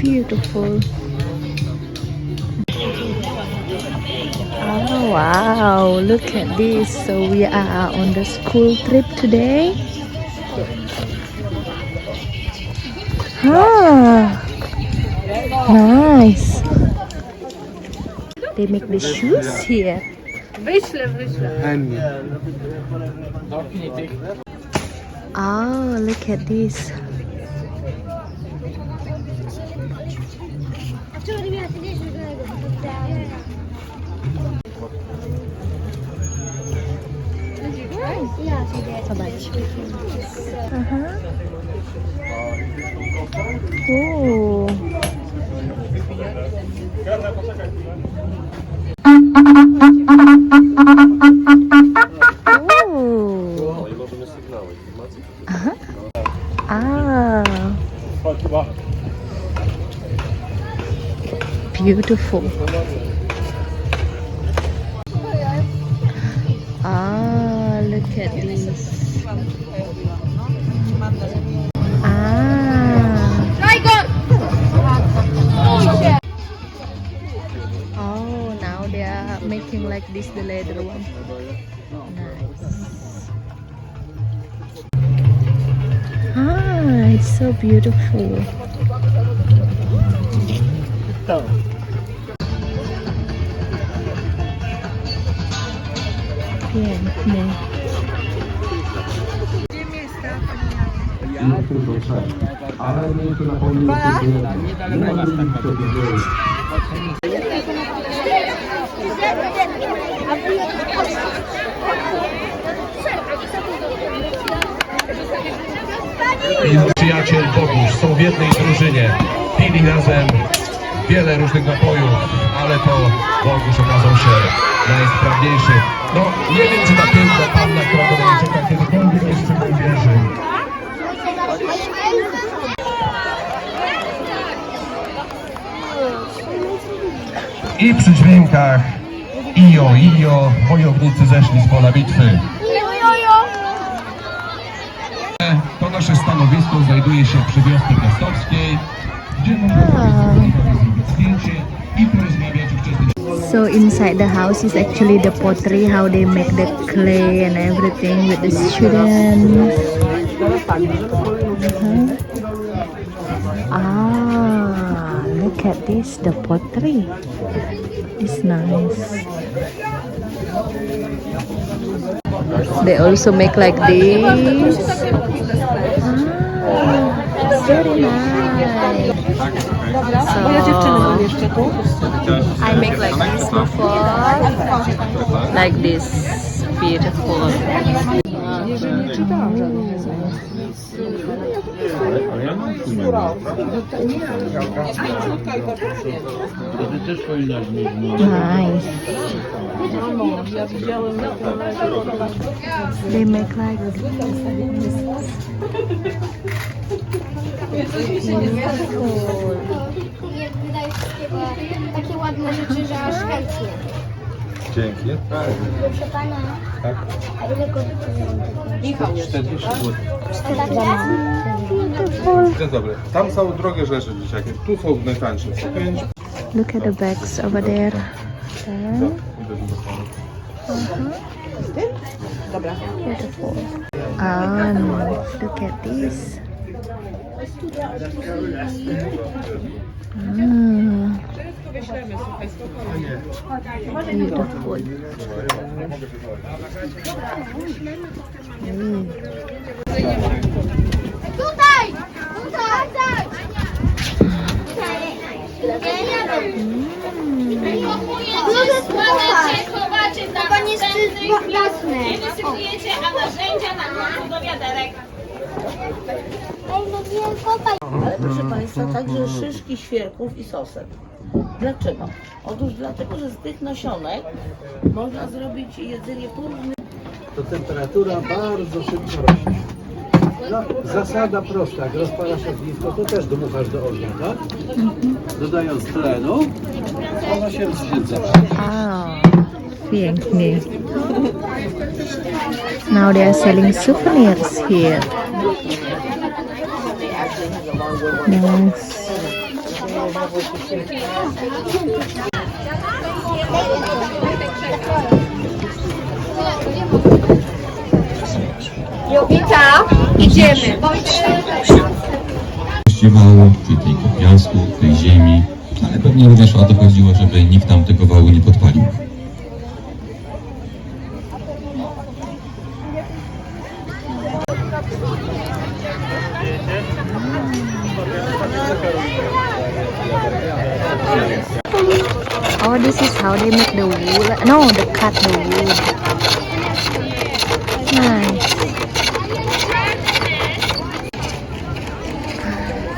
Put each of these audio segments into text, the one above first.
beautiful. Oh wow, look at this. So we are on the school trip today. Ah, nice. They make the shoes here. Oh, look at this. Zobacz. Aha. Ooh. Aha. Ah. Beautiful. Ah, look at this. Ah. Oh, now they are making like this, the leather one. Nice. Ah, it's so beautiful. Pięknie. Przyjaciel Bogusz są w jednej drużynie. Pili razem wiele różnych napojów, ale to Bogusz okazał się najsprawniejszy. No, nie wiem, czy ta piękna panna, która do mnie czeka, kiedykolwiek jeszcze mu wierzy. I przy dźwiękach ijo, ijo, wojownicy zeszli z pola bitwy. To nasze stanowisko znajduje się przy wiosce piastowskiej, gdzie można zrobić zdjęcie i porozmawiać o wczesnych. So inside the house is actually the pottery, how they make the clay and everything with the students. Ah, look at this, the pottery. It's nice. They also make like this. Ah, it's very nice. So, I make like this before. Like this. Beautiful. Nice. They make like Takie ładne rzeczy, że aż chętnie. Dzięki. Proszę pana. Tak? A ile kosztuje? 40 zł. beautiful. Dzień dobry. Tam są drogie rzeczy dzieciaki. Tu są najtańsze. 5. Look at the bags over there. There. Beautiful. And look at this. Beautiful. Tutaj! Tutaj! Proszę składać, chowacie tam jasne. Nie wysypujecie, a narzędzia na końcu do wiaderek. Ale proszę Państwa, także szyszki świerków i sosek. Dlaczego? Otóż dlatego, że z tych nasionek można zrobić jedzenie późne. To temperatura bardzo szybko rośnie. No, zasada prosta, jak rozpalasz ognisko, to też dmuchasz do ognia, tak? Dodając tlenu, ona się rozsiedza. Pięknie. Now they are selling souvenirs here. Nice. Jowita, idziemy. wału, czyli tego piasku, tej ziemi, ale pewnie również o to chodziło, żeby nikt tam tego wału nie podpalił. Oh, this is how they make the wood. No, they cut the wood. Nice.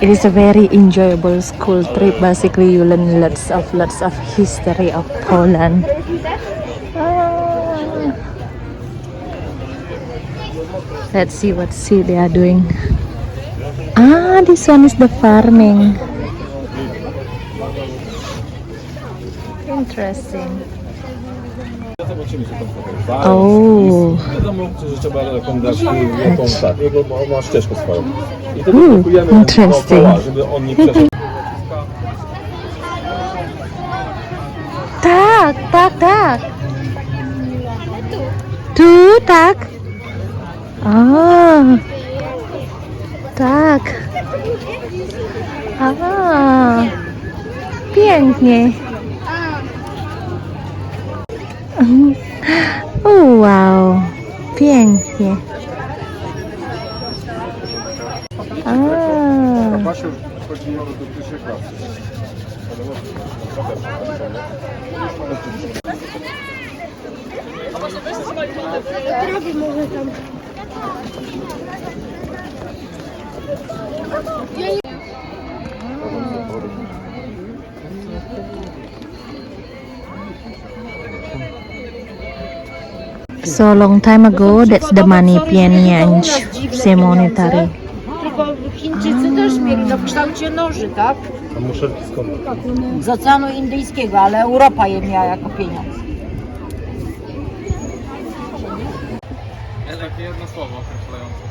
It is a very enjoyable school trip. Basically, you learn lots of history of Poland. Ah. Let's see what they are doing. Ah, this one is the farming. Interesting. Oh. Wiadomo, że trzeba rekomendację bo ma ścieżkę swoją. I wtedy blokujemy interesting. dookoła, żeby on nie przeszedł. Tak. Tu, tak. A, tak. A, pięknie. Wow, pięknie. A. So long time ago, that's the money pieniądz monetary. Tylko Chińczycy też mieli w kształcie noży, tak? A muszelki skąd? Z Oceanu Indyjskiego, ale Europa je miała jako pieniądz. Takie jedno słowo określające.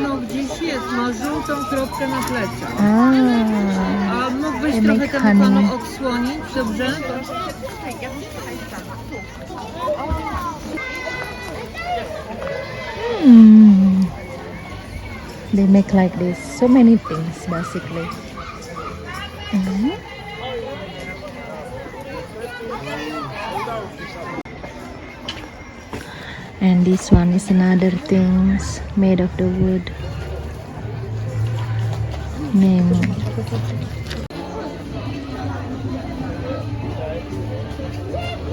No gdzieś jest, ma żółtą kropkę na plecach. Ah, A mógłbyś they trochę make temu honey. panu odsłonić, dobrze? They make like this, so many things basically. And this one is another things made of the wood.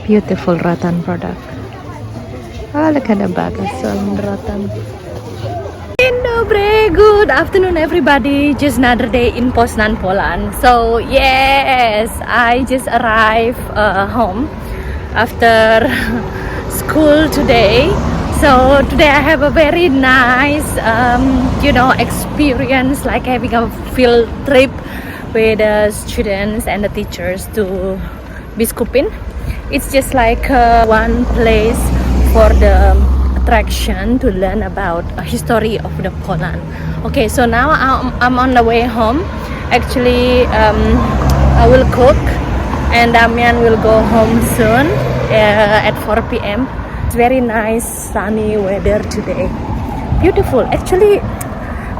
Beautiful rattan product. Oh, look at the bag of some rattan. Dzień dobry, good afternoon everybody. Just another day in Poznań, Poland. So yes, I just arrived home after school today. So today I have a very nice experience, like having a field trip with the students and the teachers to Biskupin. It's just like one place for the attraction to learn about a history of the Poland. Okay, so now I'm on the way home. Actually, I will cook and Damian will go home soon at 4 p.m. It's very nice sunny weather today. Beautiful. Actually,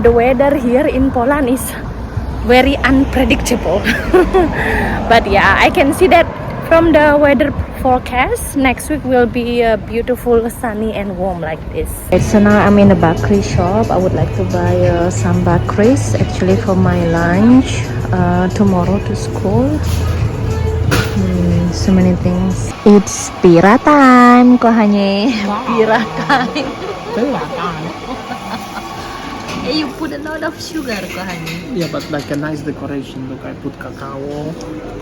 the weather here in Poland is very unpredictable. But yeah, I can see that from the weather forecast. Next week will be beautiful, sunny and warm like this. So now I'm in a bakery shop. I would like to buy some bakeries actually for my lunch tomorrow to school. So many things. It's pira time, kochanie. Wow. Pira time. Hey, you put a lot of sugar, kochanie. Yeah, but like a nice decoration. Look, I put cacao,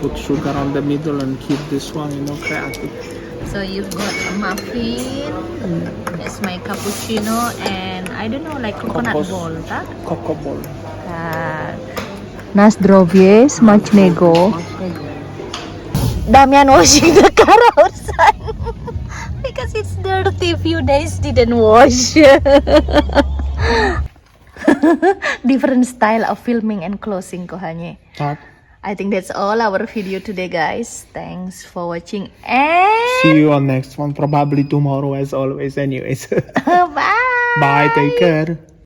put sugar on the middle and keep this one, creative. So you've got a muffin. It's my cappuccino and I don't know, like coconut ball, tak? Cocoa ball. Na zdrowie, smacznego. Damian washing the car outside because it's dirty. Few days didn't wash. different style of filming and closing, kochani. Tak. I think that's all our video today, guys. Thanks for watching and See you on next one, probably tomorrow as always anyways. bye. Bye, take care.